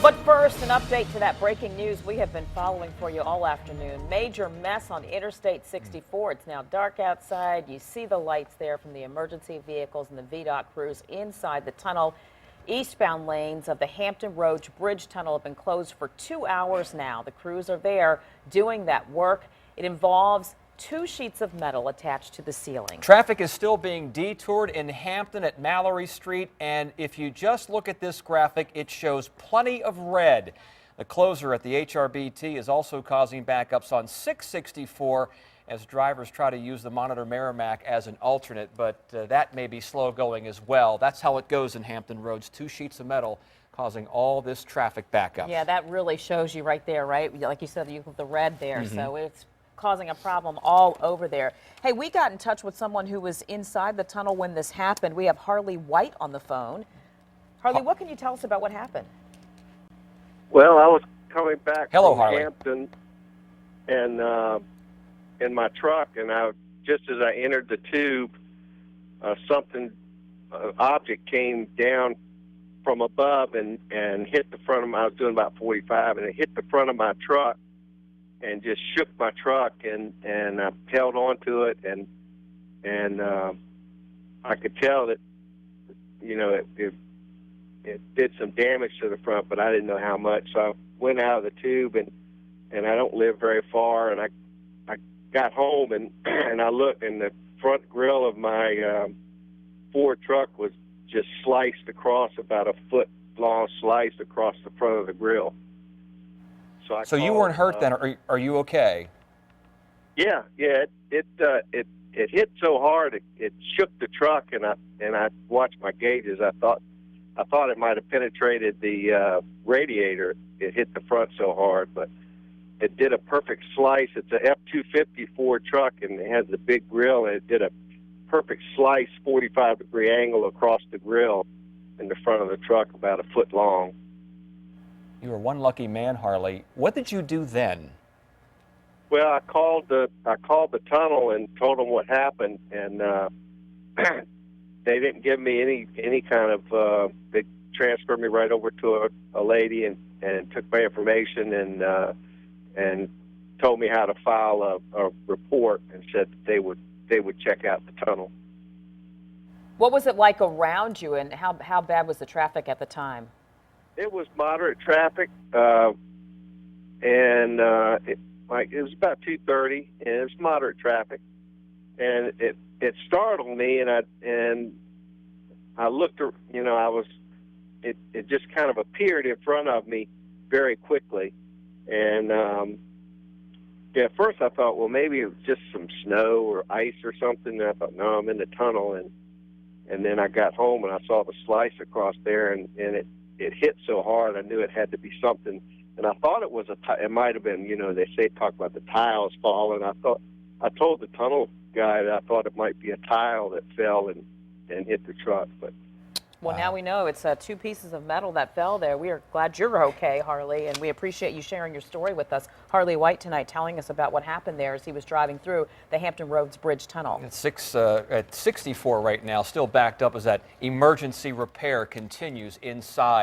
But first, an update to that breaking news we have been following for you all afternoon. Major mess on Interstate 64. It's now dark outside. You see the lights there from the emergency vehicles and the VDOT crews inside the tunnel. Eastbound lanes of the Hampton Roads Bridge Tunnel have been closed for 2 hours now. The crews are there doing that work. It involves 2 sheets of metal attached to the ceiling. Traffic is still being detoured in Hampton at Mallory Street, and if you just look at this graphic, it shows plenty of red. The closure at the HRBT is also causing backups on 664 as drivers try to use the Monitor Merrimack as an alternate, but that may be slow going as well. That's how it goes in Hampton Roads, 2 sheets of metal causing all this traffic backup. Yeah, that really shows you right there, right? Like you said, you have the red there, so it's causing a problem all over there. Hey, we got in touch with someone who was inside the tunnel when this happened. We have Harley White on the phone. Harley, what can you tell us about what happened? Well, I was coming back Hello, from Harley. Hampton and in my truck, and just as I entered the tube, object came down from above and hit the front of my. I was doing about 45, and it hit the front of my truck and just shook my truck, and I held onto it, and I could tell that, you know, it did some damage to the front, but I didn't know how much. So I went out of the tube, and I don't live very far, and I got home, and I looked, and the front grill of my Ford truck was just sliced across, about a foot long slice across the front of the grill. So you weren't hurt then, or are you okay? Yeah. It hit so hard it shook the truck, and I watched my gauges. I thought it might have penetrated the radiator. It hit the front so hard, but it did a perfect slice. It's a F-250 Ford truck, and it has the big grill, and it did a perfect slice, 45-degree angle across the grill in the front of the truck, about a foot long. You were one lucky man, Harley. What did you do then? Well, I called the tunnel and told them what happened, and they didn't give me any kind of. They transferred me right over to a lady and took my information and told me how to file a report, and said that they would check out the tunnel. What was it like around you, and how bad was the traffic at the time? It was moderate traffic, and it was about 2:30, and it was moderate traffic, and it startled me, and I looked, you know, it just kind of appeared in front of me very quickly, and at first I thought, well, maybe it was just some snow or ice or something, and I thought, no, I'm in the tunnel, and then I got home and I saw the slice across there, and it hit so hard, I knew it had to be something, and I thought it was it might have been, you know, talk about the tiles falling. I told the tunnel guy that I thought it might be a tile that fell and hit the truck, but. Well, now we know it's 2 pieces of metal that fell there. We are glad you're okay, Harley, and we appreciate you sharing your story with us. Harley White tonight telling us about what happened there as he was driving through the Hampton Roads Bridge Tunnel. At 64 right now, still backed up as that emergency repair continues inside.